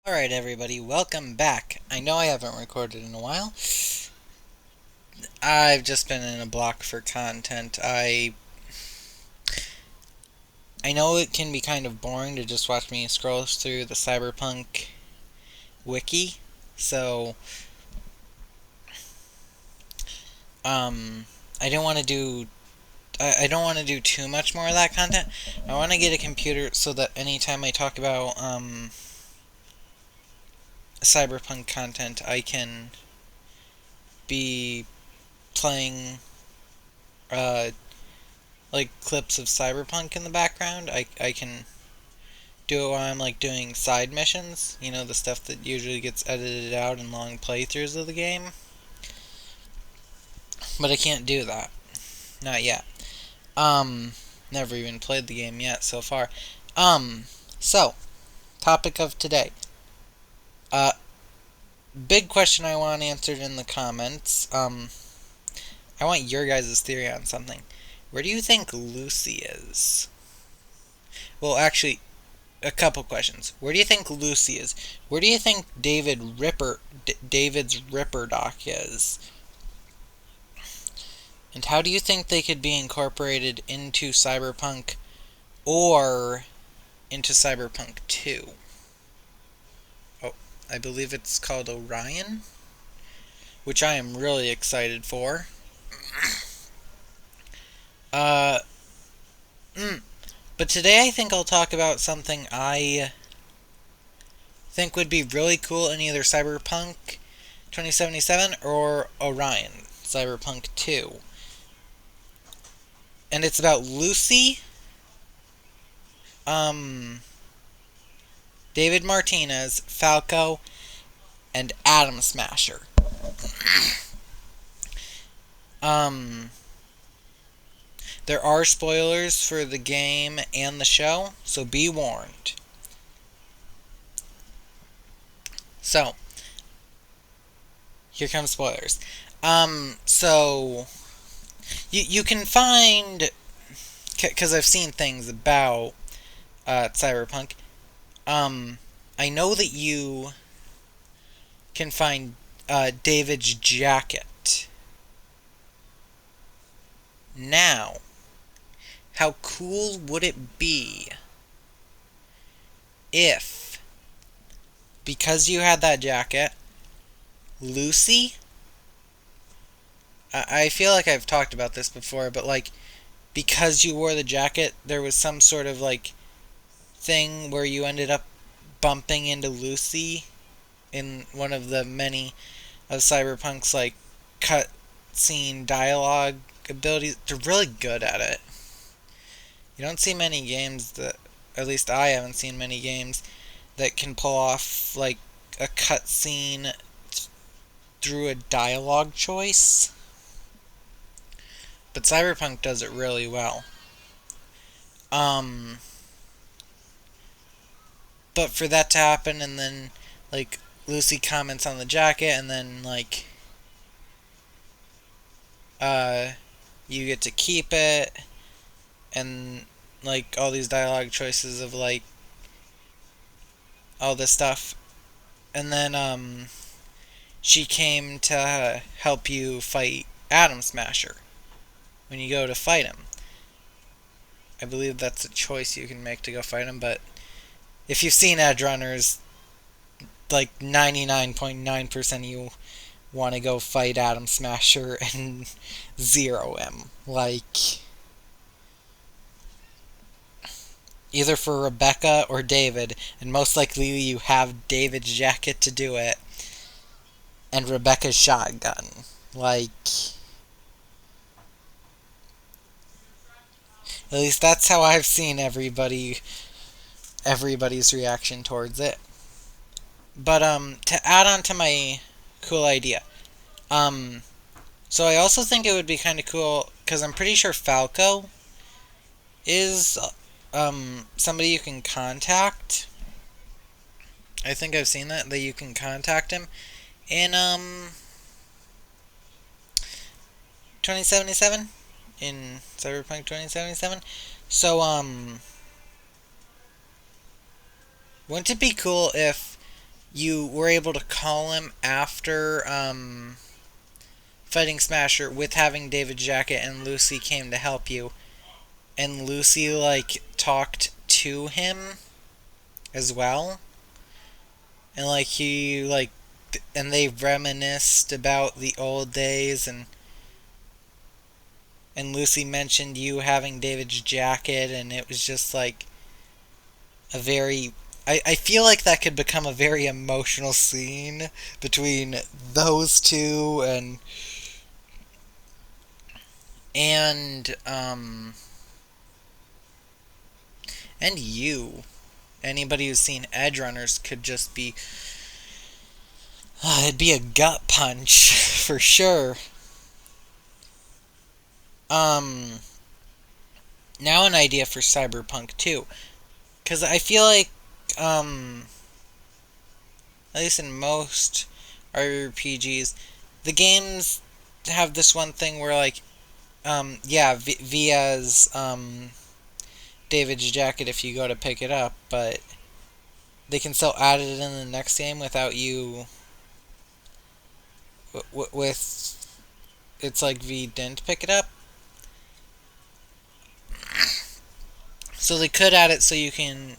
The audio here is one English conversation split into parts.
Alright everybody, welcome back. I know I haven't recorded in a while. I've just been in a block for content. I know it can be kind of boring to just watch me scroll through the cyberpunk wiki. So, I don't want to do I don't want to do too much more of that content. I want to get a computer so that anytime I talk about cyberpunk content, I can be playing uh, like clips of cyberpunk in the background. I can do it while I'm like doing side missions, the stuff that usually gets edited out in long playthroughs of the game. But I can't do that. Not yet. Um Never even played the game yet so far. So, topic of today. Uh Big question I want answered in the comments. I want your guys' theory on something. Where do you think Lucy is? Well, actually, a couple questions. Where do you think Lucy is? Where do you think David's Ripper Doc is? And how do you think they could be incorporated into Cyberpunk or into Cyberpunk 2? Oh, I believe it's called Orion, which I am really excited for. Uh, but today I think I'll talk about something I think would be really cool in either Cyberpunk 2077 or Orion Cyberpunk 2. And it's about Lucy, David Martinez, Falco, and Atom Smasher. There are spoilers for the game and the show, so be warned. So, here come spoilers. So, you can find, because I've seen things about Cyberpunk, I know that you can find David's jacket. Now, how cool would it be if, because you had that jacket, Lucy, I feel like I've talked about this before, but like, because you wore the jacket, there was some sort of like thing where you ended up bumping into Lucy in one of the many of Cyberpunk's like cut scene dialogue abilities. They're really good at it. You don't see many games that, at least I haven't seen many games that can pull off like a cutscene through a dialogue choice. But Cyberpunk does it really well. But for that to happen, and then like Lucy comments on the jacket, and then like you get to keep it, and like all these dialogue choices of like all this stuff, and then she came to help you fight Atom Smasher when you go to fight him. I believe that's a choice you can make to go fight him, but if you've seen Edgerunners, like 99.9% of you want to go fight Atom Smasher and zero him. Like, either for Rebecca or David, and most likely you have David's jacket to do it, and Rebecca's shotgun. Like, at least that's how I've seen everybody's reaction towards it. But to add on to my cool idea, so I also think it would be kind of cool because I'm pretty sure Falco is somebody you can contact. I think I've seen that you can contact him in 2077, in Cyberpunk 2077. So wouldn't it be cool if you were able to call him after fighting Smasher with having David's jacket, and Lucy came to help you. And Lucy, like, talked to him as well. And, like, and they reminisced about the old days, and Lucy mentioned you having David's jacket, and it was just, like, a very... I feel like that could become a very emotional scene between those two, and and you. Anybody who's seen Edgerunners could just be... it'd be a gut punch, for sure. Um, Now an idea for Cyberpunk 2. Because I feel like, at least in most RPGs, the games have this one thing where, like, yeah, Via's, David's jacket if you go to pick it up, but they can still add it in the next game without you, with, it's like V didn't pick it up. So they could add it so you can,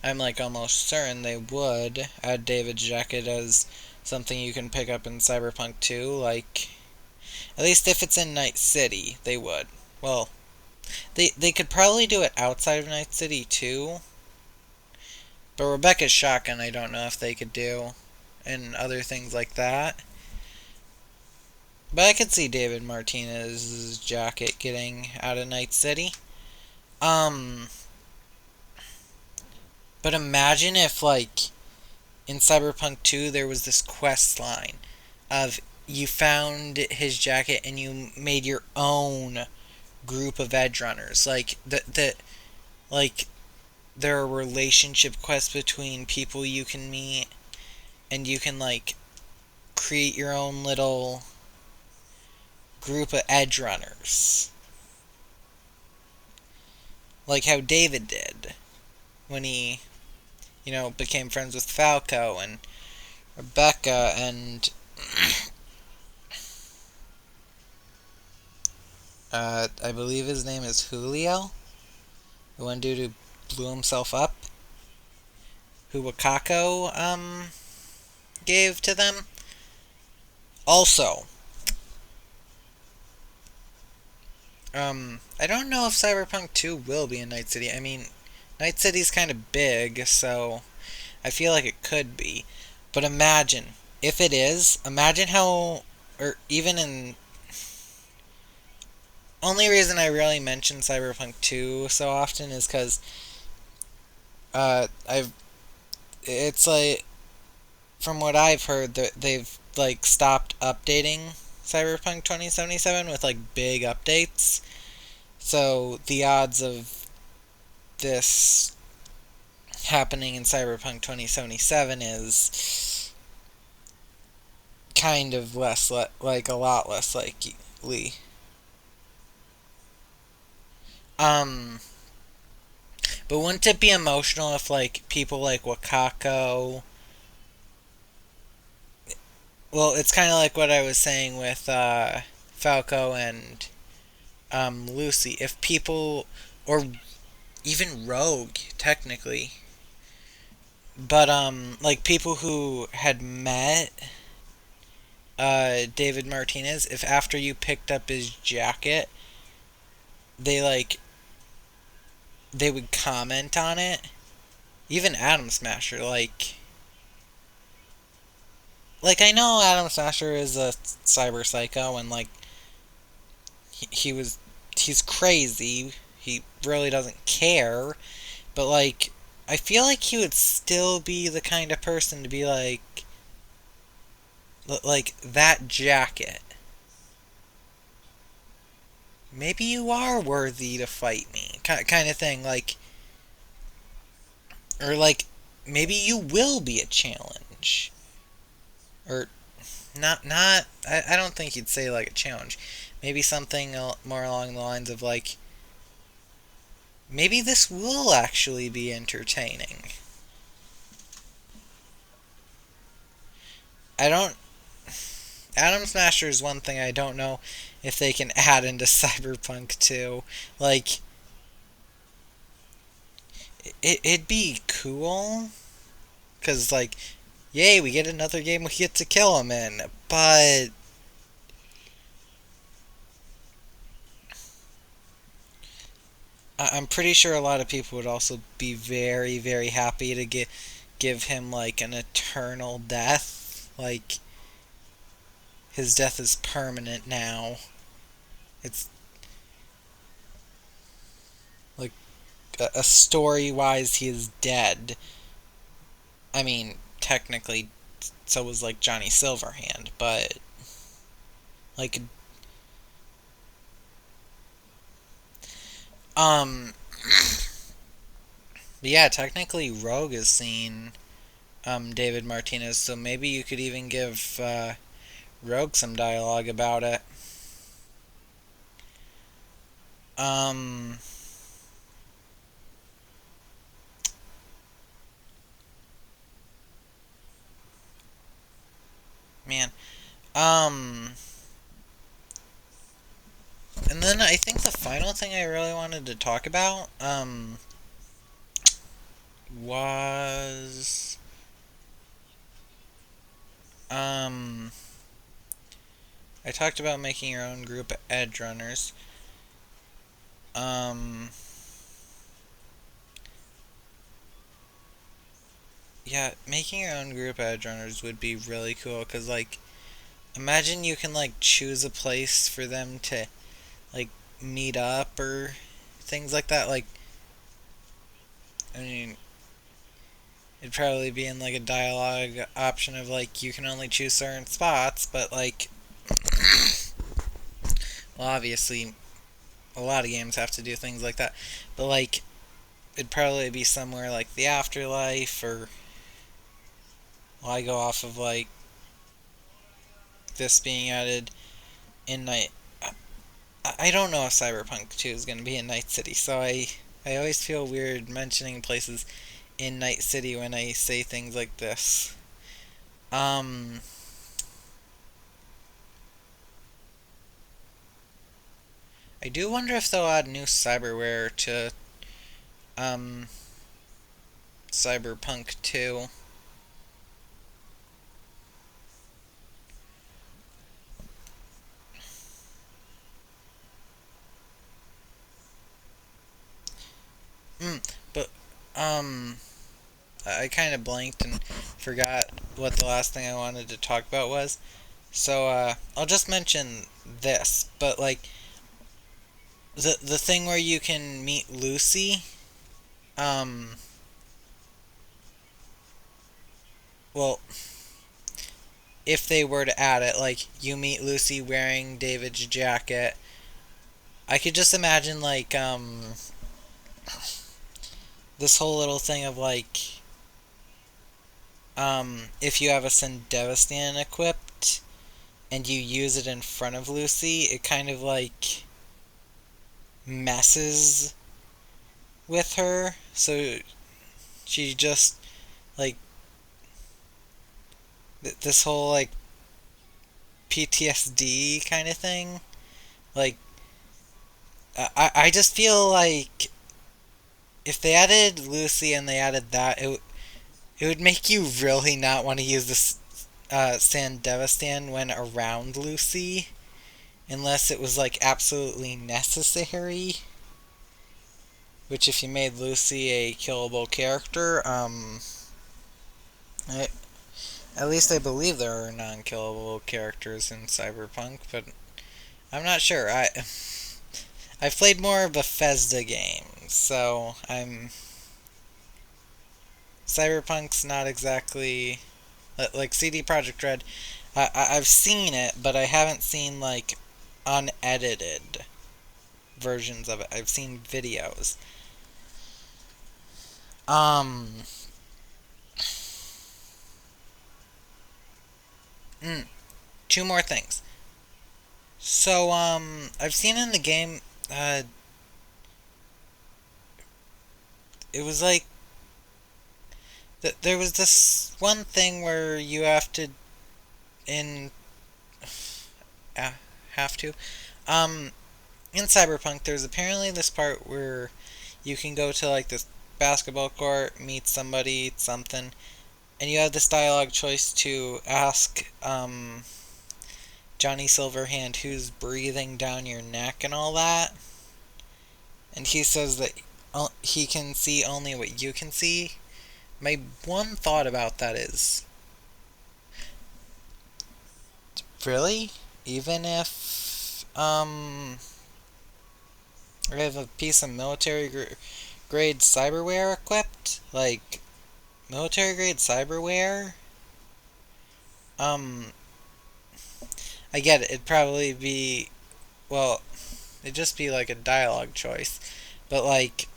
I'm like almost certain they would add David's jacket as something you can pick up in Cyberpunk 2, like, at least if it's in Night City, they would. Well, they could probably do it outside of Night City too, but Rebecca's shotgun I don't know if they could do, and other things like that. But I could see David Martinez's jacket getting out of Night City. But imagine if, like, in Cyberpunk 2 there was this quest line of you found his jacket and you made your own group of edgerunners. Like there are relationship quests between people you can meet, and you can, like, create your own little group of edgerunners. Like how David did when he, became friends with Falco and Rebecca and I believe his name is Julio, the one dude who blew himself up, who Wakako gave to them. Also, I don't know if Cyberpunk 2 will be in Night City. I mean, Night City's kind of big, so I feel like it could be. But imagine, if it is, imagine how, or even in... Only reason I really mention Cyberpunk 2 so often is because it's like, from what I've heard, that they've, like, stopped updating Cyberpunk 2077 with, like, big updates. So the odds of this happening in Cyberpunk 2077 is kind of less, like, a lot less likely. But wouldn't it be emotional if, like, people like Wakako... Well, it's kind of like what I was saying with Falco and Lucy. If people, or even Rogue, technically, but like people who had met David Martinez, if after you picked up his jacket, they would comment on it. Even Atom Smasher, like, I know Atom Smasher is a cyber psycho, and, like, he's crazy. He really doesn't care. But, like, I feel like he would still be the kind of person to be like, that jacket. Maybe you are worthy to fight me. Kind of thing, like, or, like, maybe you will be a challenge. Or I don't think he'd say, like, a challenge. Maybe something more along the lines of, like, maybe this will actually be entertaining. I don't. Atom Smasher is one thing I don't know if they can add into Cyberpunk 2. Like, it'd be cool, because, like, yay, we get another game we get to kill him in. But I'm pretty sure a lot of people would also be very, very happy to give him, like, an eternal death. Like, his death is permanent now. It's, like, a story wise, he is dead. I mean, technically, so was, like, Johnny Silverhand, but, like, um, but yeah, technically, Rogue has seen, David Martinez, so maybe you could even give, Rogue some dialogue about it. Um, man. Um, and then I think the final thing I really wanted to talk about, was, um, I talked about making your own group of edgerunners. Um, yeah, making your own group of edgerunners would be really cool, because, like, imagine you can, like, choose a place for them to, like, meet up or things like that. Like, I mean, it'd probably be in, like, a dialogue option of, like, you can only choose certain spots, but, like, well, obviously, a lot of games have to do things like that. But, like, it'd probably be somewhere like the Afterlife, or, well, I go off of, like, this being added in Night. I don't know if Cyberpunk 2 is going to be in Night City, so I always feel weird mentioning places in Night City when I say things like this. Um, I do wonder if they'll add new cyberware to, um, Cyberpunk 2. But, um, I kind of blanked and forgot what the last thing I wanted to talk about was. So, I'll just mention this, but, like, the thing where you can meet Lucy, um, well, if they were to add it, like, you meet Lucy wearing David's jacket, I could just imagine, like, this whole little thing of, like, if you have a Sendevastian equipped and you use it in front of Lucy, it kind of, like, messes with her, so she just, like, this whole, like, PTSD kind of thing. Like, I just feel like if they added Lucy and they added that, it would make you really not want to use this, Sandevistan when around Lucy, unless it was, like, absolutely necessary. Which, if you made Lucy a killable character, I, at least I believe there are non-killable characters in Cyberpunk, but I'm not sure. I've played more Bethesda games, so I'm Cyberpunk's not exactly like CD Projekt Red. I've seen it, but I haven't seen, like, unedited versions of it. I've seen videos. Um, mm, two more things. So, I've seen in the game, it was like there was this one thing where you have to in have to. Um, in Cyberpunk, there's apparently this part where you can go to like this basketball court, meet somebody, something, and you have this dialogue choice to ask Johnny Silverhand who's breathing down your neck and all that. And he says that he can see only what you can see. My one thought about that is, really? Even if, I have a piece of military grade cyberware equipped? Like, military grade cyberware? Um, I get it. It'd probably be, well, it'd just be like a dialogue choice. But, like,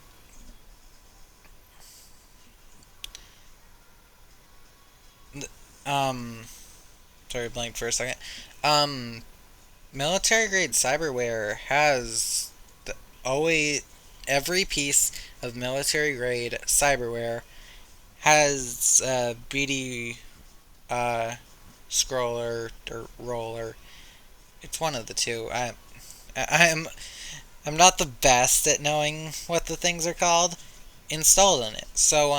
um, sorry, blank for a second. Um, military grade cyberware has always every piece of military grade cyberware has a BD scroller or roller. It's one of the two. I'm not the best at knowing what the things are called installed in it. So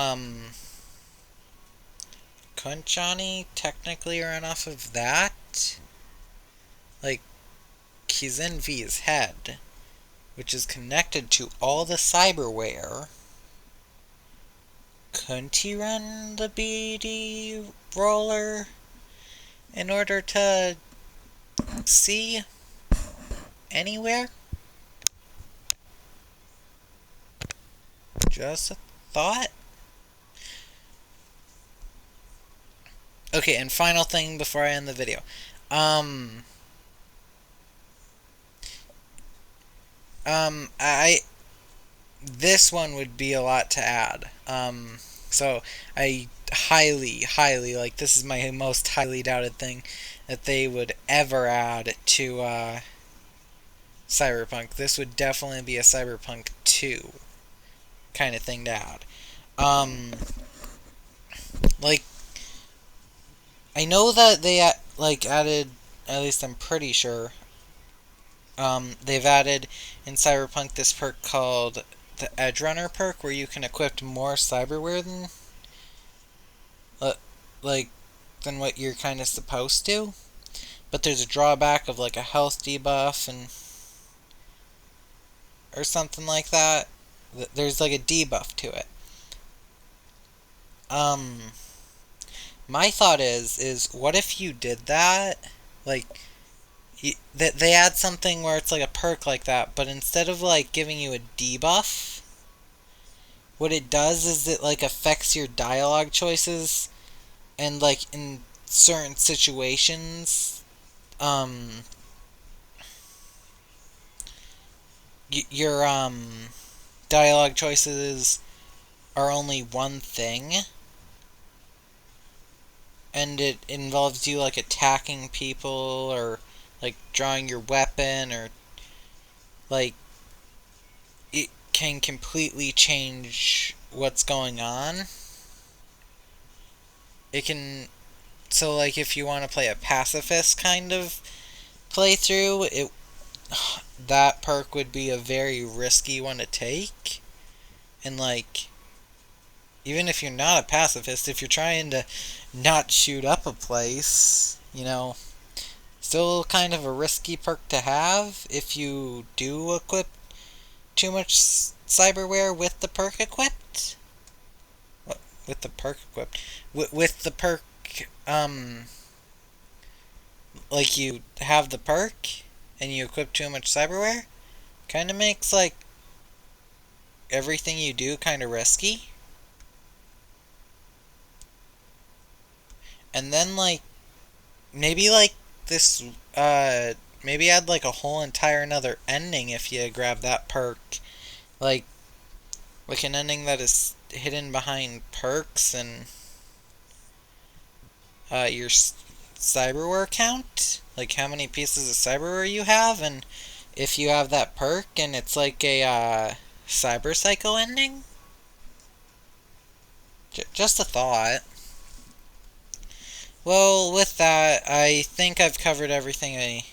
couldn't Johnny technically run off of that? Like, he's in V's head, which is connected to all the cyberware. Couldn't he run the BD roller in order to see anywhere? Just a thought. Okay, and final thing before I end the video. I this one would be a lot to add. So I highly, like, this is my most highly doubted thing that they would ever add to Cyberpunk. This would definitely be a Cyberpunk 2 kind of thing to add. Like, I know that they like added, at least I'm pretty sure, they've added in Cyberpunk this perk called the edgerunner perk, where you can equip more cyberware than like than what you're kind of supposed to. But there's a drawback of like a health debuff and or something like that. There's like a debuff to it. My thought is what if you did that? Like, that they add something where it's like a perk like that, but instead of like giving you a debuff, what it does is it like affects your dialogue choices, and like in certain situations, your dialogue choices are only one thing, and it involves you like attacking people or like drawing your weapon, or like it can completely change what's going on. It can, so like if you want to play a pacifist kind of playthrough, it that perk would be a very risky one to take. And like, even if you're not a pacifist, if you're trying to not shoot up a place, still kind of a risky perk to have if you do equip too much cyberware with the perk equipped. What? With the perk equipped? With the perk, like you have the perk and you equip too much cyberware, kind of makes like everything you do kind of risky. And then like maybe like this maybe add like a whole entire another ending if you grab that perk, like an ending that is hidden behind perks and your cyberware count, like how many pieces of cyberware you have, and if you have that perk and it's like a cyber psycho ending. Just a thought. Well, with that, I think I've covered everything I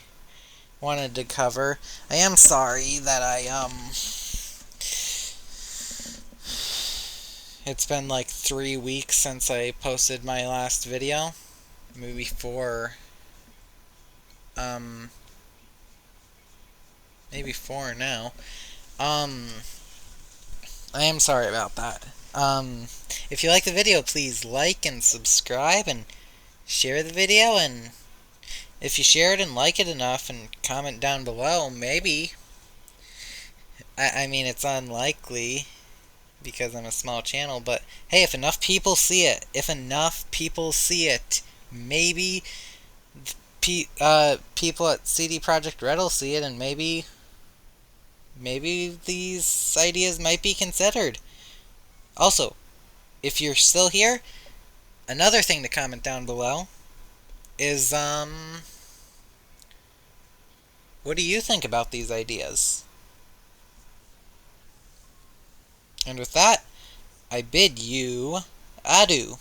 wanted to cover. I am sorry that it's been like 3 weeks since I posted my last video. Maybe four. Um, maybe four now. Um, I am sorry about that. If you like the video, please like and subscribe and share the video. And if you share it and like it enough and comment down below, maybe. I mean, it's unlikely because I'm a small channel, but hey, if enough people see it, maybe people at CD Projekt Red will see it, and maybe these ideas might be considered. Also, if you're still here, another thing to comment down below is what do you think about these ideas? And with that, I bid you adieu.